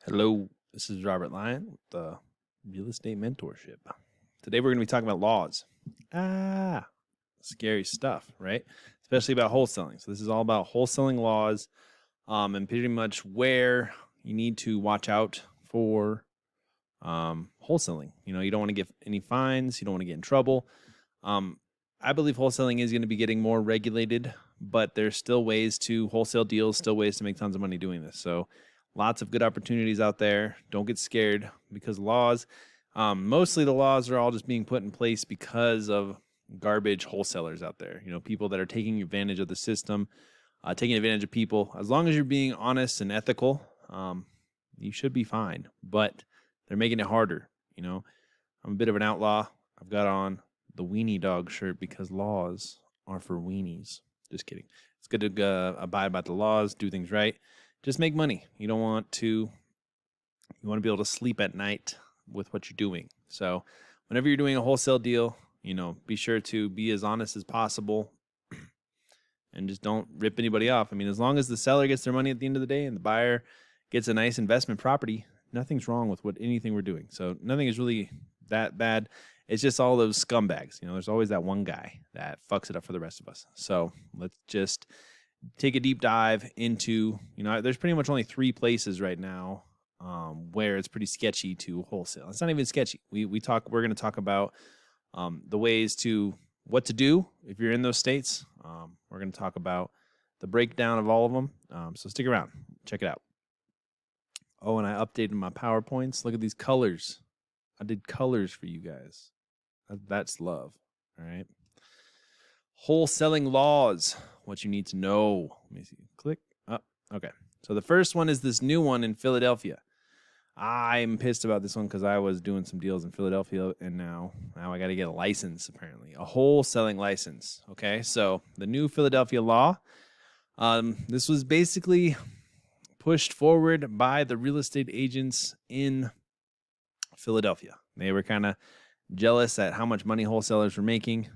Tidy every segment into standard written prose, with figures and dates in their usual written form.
Hello, this is Robert Lyon with the Real Estate Mentorship. Today we're going to be talking about laws. Scary stuff, right? Especially about wholesaling. So this is all about wholesaling laws, and pretty much where you need to watch out for wholesaling. You know, you don't want to get any fines. You don't want to get in trouble. I believe wholesaling is going to be getting more regulated, but there's still ways to wholesale deals, still ways to make tons of money doing this. So lots of good opportunities out there. Don't get scared because laws, mostly the laws are all just being put in place because of garbage wholesalers out there. You know, people that are taking advantage of the system, taking advantage of people. As long as you're being honest and ethical, you should be fine. But they're making it harder. You know, I'm a bit of an outlaw. I've got on the weenie dog shirt because laws are for weenies. Just kidding. It's good to abide by the laws, do things right. Just make money. You want to be able to sleep at night with what you're doing. So whenever you're doing a wholesale deal, you know, be sure to be as honest as possible and just don't rip anybody off. I mean, as long as the seller gets their money at the end of the day and the buyer gets a nice investment property, nothing's wrong with anything we're doing. So nothing is really that bad. It's just all those scumbags. You know, there's always that one guy that fucks it up for the rest of us. So let's just take a deep dive into, you know, there's pretty much only 3 places right now where it's pretty sketchy to wholesale. It's not even sketchy. We're going to talk about the ways to what to do if you're in those states. We're going to talk about the breakdown of all of them. So stick around, check it out. Oh, and I updated my PowerPoints. Look at these colors. I did colors for you guys. That's love. All right. Wholesaling laws, what you need to know. Let me see. Click. Oh, okay. So the first one is this new one in Philadelphia. I'm pissed about this one because I was doing some deals in Philadelphia, and now I got to get a license, apparently. A wholesaling license. Okay. So the new Philadelphia law, this was basically pushed forward by the real estate agents in Philadelphia. They were kind of jealous at how much money wholesalers were making.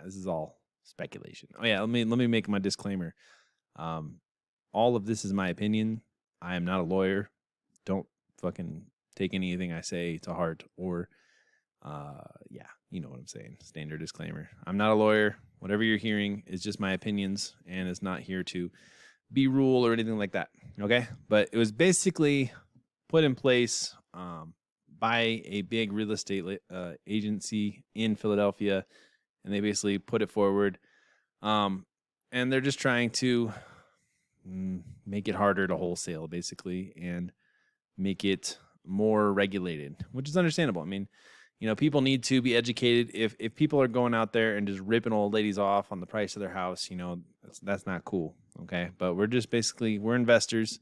This is all speculation. Oh yeah, let me make my disclaimer. All of this is my opinion. I am not a lawyer. Don't fucking take anything I say to heart or yeah, you know what I'm saying. Standard disclaimer. I'm not a lawyer. Whatever you're hearing is just my opinions and it's not here to be rule or anything like that. Okay? But it was basically put in place by a big real estate agency in Philadelphia, and they basically put it forward. And they're just trying to make it harder to wholesale, basically, and make it more regulated, which is understandable. I mean, you know, people need to be educated. If people are going out there and just ripping old ladies off on the price of their house, you know, that's not cool. Okay. But we're just basically, we're investors.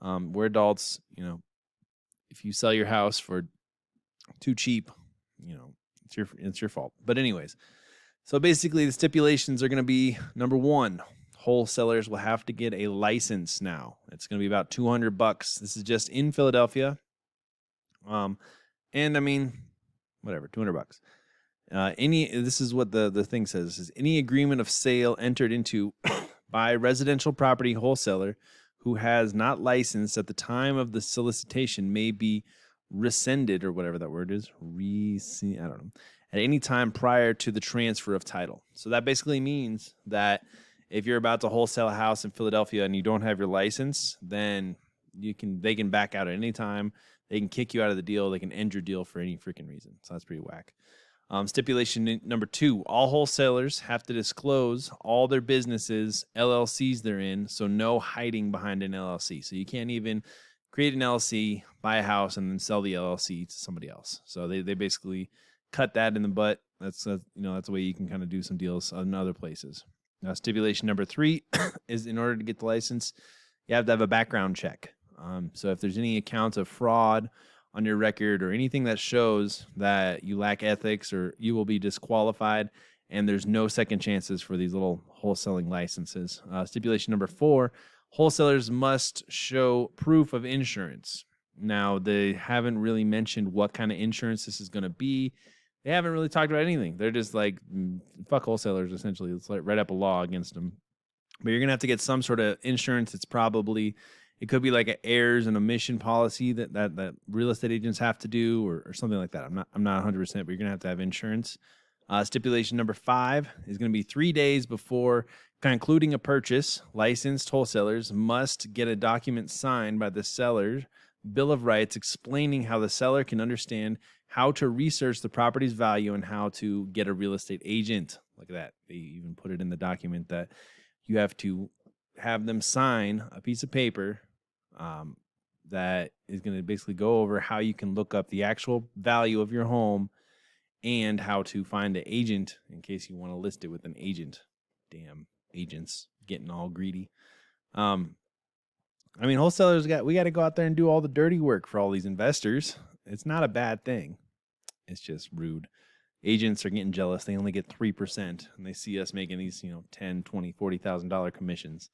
We're adults. You know, if you sell your house for too cheap, you know, it's your fault. But anyways, so basically the stipulations are going to be, number 1, wholesalers will have to get a license now. It's going to be about $200. This is just in Philadelphia. And I mean, whatever, $200. This is what the thing says. This is any agreement of sale entered into by a residential property wholesaler who has not licensed at the time of the solicitation may be rescinded, or whatever that word is, I don't know, at any time prior to the transfer of title. So that basically means that if you're about to wholesale a house in Philadelphia and you don't have your license, then they can back out at any time. They can kick you out of the deal. They can end your deal for any freaking reason. So that's pretty whack. Stipulation number 2, all wholesalers have to disclose all their businesses, LLCs they're in, so no hiding behind an LLC. So you can't even create an LLC, buy a house, and then sell the LLC to somebody else. So they basically cut that in the butt. That's the way you can kind of do some deals in other places. Now, stipulation number 3 is in order to get the license, you have to have a background check. So if there's any accounts of fraud on your record or anything that shows that you lack ethics, or you will be disqualified, and there's no second chances for these little wholesaling licenses. Stipulation number 4, wholesalers must show proof of insurance. Now, they haven't really mentioned what kind of insurance this is going to be. They haven't really talked about anything. They're just like, fuck wholesalers, essentially. It's like write up a law against them. But you're going to have to get some sort of insurance. It's probably It could be like an heirs and omission policy that real estate agents have to do, or something like that. I'm not 100%, but you're gonna have to have insurance. Stipulation number 5 is going to be 3 days before concluding a purchase. Licensed wholesalers must get a document signed by the seller's bill of rights explaining how the seller can understand how to research the property's value and how to get a real estate agent. Look at that. They even put it in the document that you have to have them sign a piece of paper that is going to basically go over how you can look up the actual value of your home and how to find an agent in case you want to list it with an agent. Damn agents getting all greedy. I mean, wholesalers we got to go out there and do all the dirty work for all these investors. It's not a bad thing. It's just rude. Agents are getting jealous. They only get 3%, and they see us making these, $10, $20, $40,000 commissions.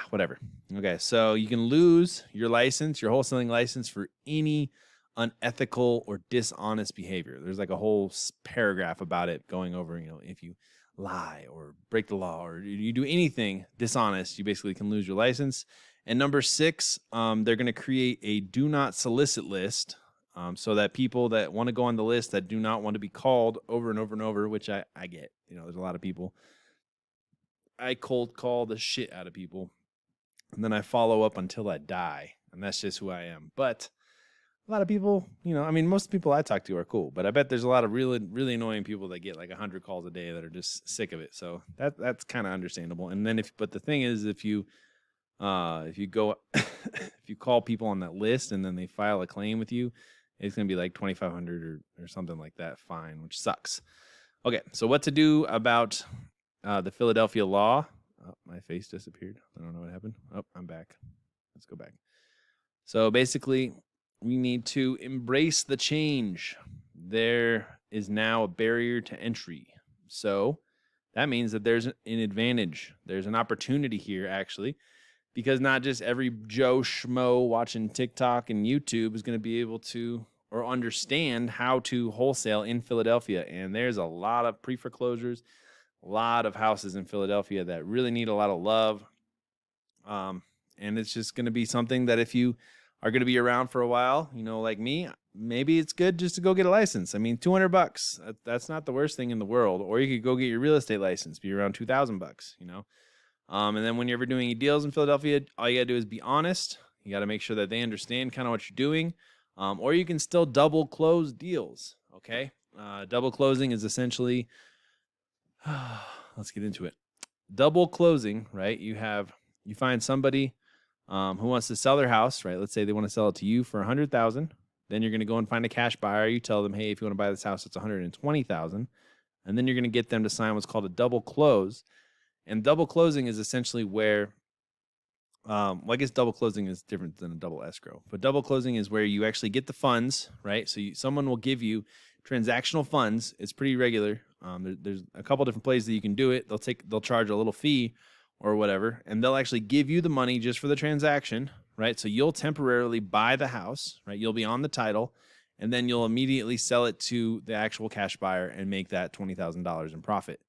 Whatever. Okay, so you can lose your license, your wholesaling license, for any unethical or dishonest behavior. There's like a whole paragraph about it going over, if you lie or break the law or you do anything dishonest, you basically can lose your license. And number 6, they're going to create a do not solicit list, so that people that want to go on the list that do not want to be called over and over and over, which I get. There's a lot of people. I cold call the shit out of people, and then I follow up until I die, and that's just who I am. But a lot of people, most people I talk to are cool, but I bet there's a lot of really, really annoying people that get like 100 calls a day that are just sick of it. So that's kind of understandable. And then but the thing is, if you go, if you call people on that list and then they file a claim with you, it's going to be like $2,500 or something like that fine, which sucks. Okay. So what to do about the Philadelphia law? Oh, my face disappeared. I don't know what happened. Oh, I'm back. Let's go back. So basically, we need to embrace the change. There is now a barrier to entry. So that means that there's an advantage. There's an opportunity here, actually, because not just every Joe Schmo watching TikTok and YouTube is going to be able to or understand how to wholesale in Philadelphia. And there's a lot of pre-foreclosures, a lot of houses in Philadelphia that really need a lot of love. And it's just going to be something that if you are going to be around for a while, like me, maybe it's good just to go get a license. I mean, $200, that's not the worst thing in the world. Or you could go get your real estate license, be around $2,000, And then when you're ever doing deals in Philadelphia, all you got to do is be honest. You got to make sure that they understand kind of what you're doing. Or you can still double close deals, okay? Double closing is essentially, let's get into it. Double closing, right? You find somebody who wants to sell their house, right? Let's say they want to sell it to you for $100,000. Then you're going to go and find a cash buyer. You tell them, hey, if you want to buy this house, it's $120,000. And then you're going to get them to sign what's called a double close. And double closing is essentially where, I guess double closing is different than a double escrow. But double closing is where you actually get the funds, right? So someone will give you transactional funds. It's pretty regular. There's a couple different places that you can do it. They'll charge a little fee or whatever, and they'll actually give you the money just for the transaction, right? So you'll temporarily buy the house, right? You'll be on the title, and then you'll immediately sell it to the actual cash buyer and make that $20,000 in profit.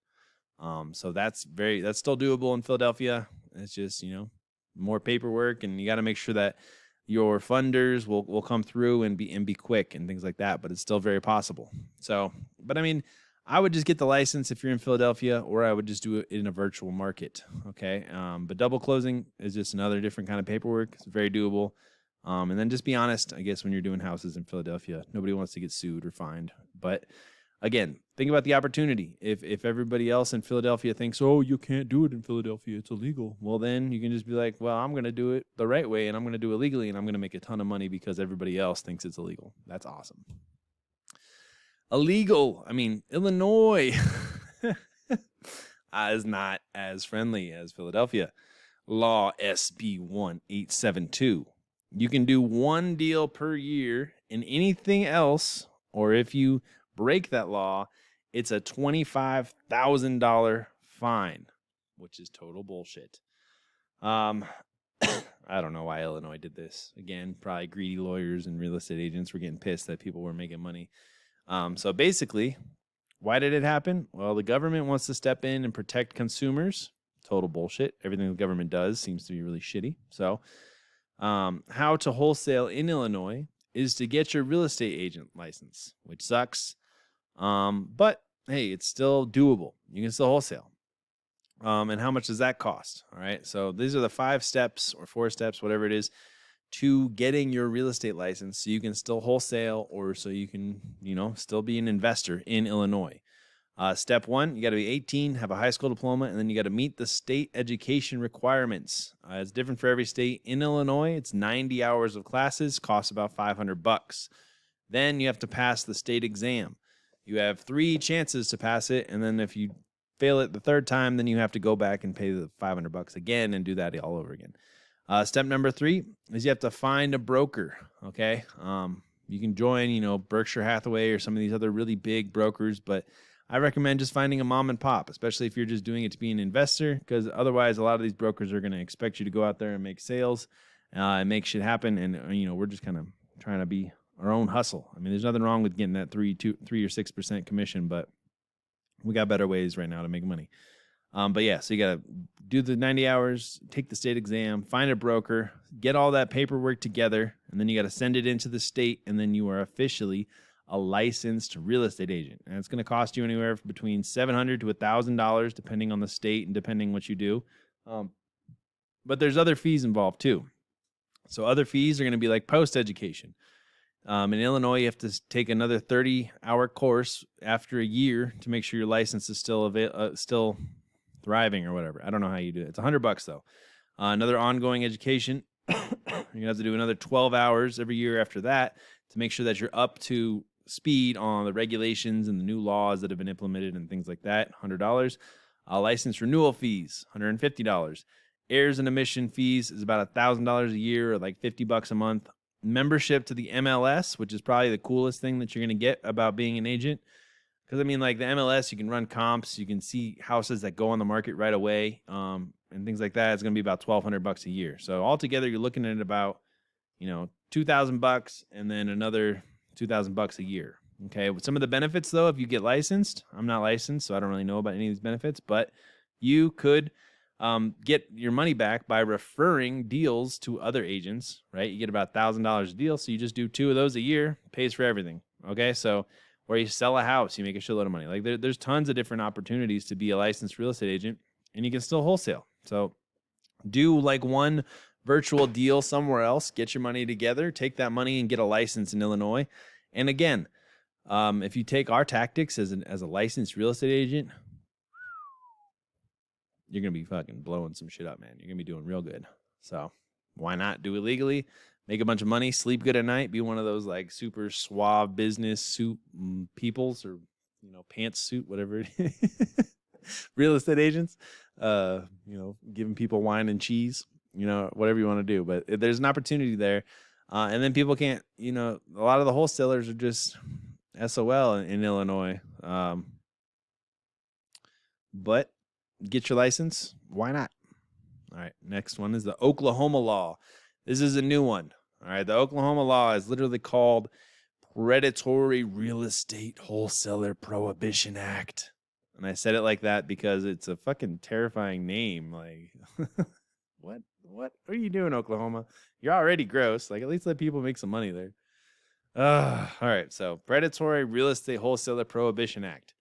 So that's still doable in Philadelphia. It's just, more paperwork, and you got to make sure that your funders will come through and be quick and things like that, but it's still very possible. So, but I mean, I would just get the license if you're in Philadelphia, or I would just do it in a virtual market. Okay. But double closing is just another different kind of paperwork. It's very doable. And then just be honest, I guess, when you're doing houses in Philadelphia. Nobody wants to get sued or fined. But again, think about the opportunity. If everybody else in Philadelphia thinks, oh, you can't do it in Philadelphia, it's illegal. Well, then you can just be like, well, I'm going to do it the right way, and I'm going to do it legally, and I'm going to make a ton of money because everybody else thinks it's illegal. That's awesome. Illegal. I mean, Illinois is not as friendly as Philadelphia. Law SB 1872. You can do one deal per year, and anything else, or if you break that law, it's a $25,000 fine, which is total bullshit. I don't know why Illinois did this. Again, probably greedy lawyers and real estate agents were getting pissed that people were making money. So basically, why did it happen? Well, the government wants to step in and protect consumers. Total bullshit. Everything the government does seems to be really shitty. So How to wholesale in Illinois is to get your real estate agent license, which sucks. But hey, it's still doable. You can still wholesale. And how much does that cost? All right. So these are the 5 steps or 4 steps, whatever it is, to getting your real estate license so you can still wholesale or so you can, still be an investor in Illinois. Step 1, you got to be 18, have a high school diploma, and then you got to meet the state education requirements. It's different for every state. In Illinois, it's 90 hours of classes, costs about $500. Then you have to pass the state exam. You have 3 chances to pass it, and then if you fail it the 3rd time, then you have to go back and pay the $500 again and do that all over again. Step number 3 is you have to find a broker. Okay. You can join, Berkshire Hathaway or some of these other really big brokers, but I recommend just finding a mom and pop, especially if you're just doing it to be an investor, because otherwise a lot of these brokers are going to expect you to go out there and make sales and make shit happen. And, we're just kind of trying to be our own hustle. I mean, there's nothing wrong with getting that 3 or 6% commission, but we got better ways right now to make money. But yeah, so you got to do the 90 hours, take the state exam, find a broker, get all that paperwork together, and then you got to send it into the state, and then you are officially a licensed real estate agent. And it's going to cost you anywhere between $700 to $1,000, depending on the state and depending what you do. But there's other fees involved too. So other fees are going to be like post-education. In Illinois, you have to take another 30-hour course after a year to make sure your license is still thriving or whatever. I don't know how you do it. It's $100 though. Another ongoing education. You're going to have to do another 12 hours every year after that to make sure that you're up to speed on the regulations and the new laws that have been implemented and things like that. $100. License renewal fees, $150. Airs and emission fees is about $1,000 a year or like $50 a month. Membership to the MLS, which is probably the coolest thing that you're going to get about being an agent. Because, I mean, like the MLS, you can run comps. You can see houses that go on the market right away and things like that. It's going to be about $1,200 a year. So altogether, you're looking at about, $2,000 and then another $2,000 a year. Okay. With some of the benefits, though, if you get licensed, I'm not licensed, so I don't really know about any of these benefits, but you could get your money back by referring deals to other agents, right? You get about $1,000 a deal. So you just do 2 of those a year, pays for everything. Okay. So, or you sell a house, you make a shitload of money. Like there's tons of different opportunities to be a licensed real estate agent, and you can still wholesale. So do like one virtual deal somewhere else, get your money together, take that money and get a license in Illinois. And again, if you take our tactics as a licensed real estate agent, you're going to be fucking blowing some shit up, man. You're going to be doing real good. So why not do it legally? Make a bunch of money, sleep good at night, be one of those like super suave business suit peoples or, pantsuit, whatever it is. Real estate agents, giving people wine and cheese, whatever you want to do. But there's an opportunity there. And then people can't, a lot of the wholesalers are just SOL in Illinois. But get your license. Why not? All right. Next one is the Oklahoma law. This is a new one. All right. The Oklahoma law is literally called Predatory Real Estate Wholesaler Prohibition Act. And I said it like that because it's a fucking terrifying name. Like, what are you doing, Oklahoma? You're already gross. Like, at least let people make some money there. All right. So, Predatory Real Estate Wholesaler Prohibition Act.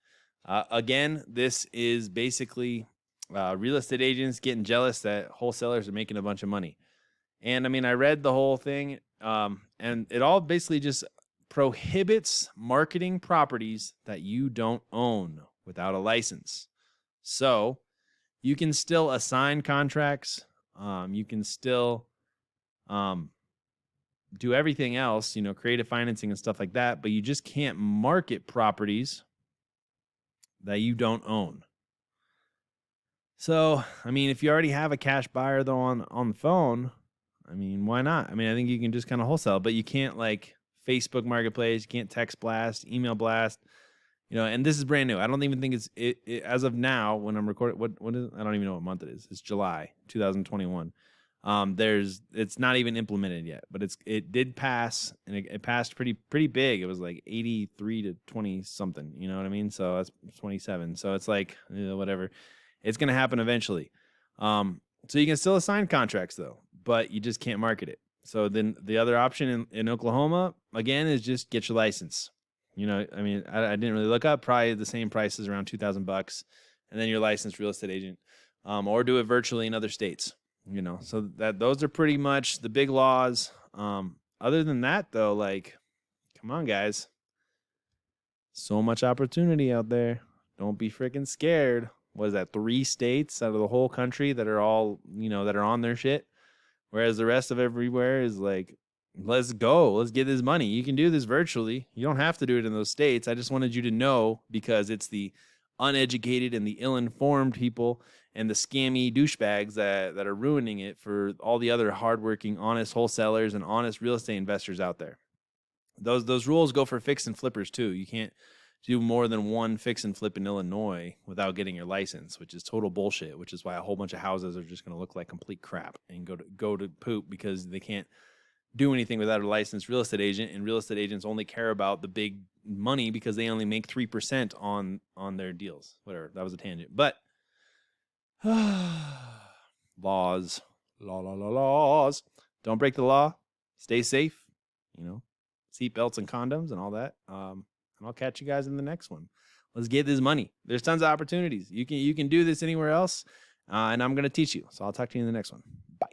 Again, this is basically real estate agents getting jealous that wholesalers are making a bunch of money. And I mean, I read the whole thing, and it all basically just prohibits marketing properties that you don't own without a license. So you can still assign contracts. You can still do everything else, creative financing and stuff like that, but you just can't market properties that you don't own. So, I mean, if you already have a cash buyer though on the phone, I mean, why not? I mean, I think you can just kind of wholesale, but you can't like Facebook Marketplace, you can't text blast, email blast, and this is brand new. I don't even think it's as of now when I'm recording. What is? I don't even know what month it is. It's July 2021. It's not even implemented yet, but it did pass, and it passed pretty big. It was like 83 to 20 something. You know what I mean? So that's 27. So it's like whatever. It's gonna happen eventually. So you can still assign contracts though, but you just can't market it. So then the other option in Oklahoma, again, is just get your license. You know, I mean, I didn't really look up, probably the same prices, around $2,000, and then you're a licensed real estate agent, or do it virtually in other states, you know. So those are pretty much the big laws. Other than that, though, like, come on, guys. So much opportunity out there. Don't be freaking scared. What is that, 3 states out of the whole country that are all, you know, that are on their shit? Whereas the rest of everywhere is like, let's go. Let's get this money. You can do this virtually. You don't have to do it in those states. I just wanted you to know, because it's the uneducated and the ill-informed people and the scammy douchebags that are ruining it for all the other hardworking, honest wholesalers and honest real estate investors out there. Those rules go for fix and flippers too. You can't do more than one fix and flip in Illinois without getting your license, which is total bullshit, which is why a whole bunch of houses are just going to look like complete crap and go to poop, because they can't do anything without a licensed real estate agent, and real estate agents only care about the big money because they only make 3% on their deals. Whatever, that was a tangent. But laws. Laws. Don't break the law. Stay safe, you know. Seat belts and condoms and all that. And I'll catch you guys in the next one. Let's get this money. There's tons of opportunities. You can do this anywhere else, and I'm going to teach you. So I'll talk to you in the next one. Bye.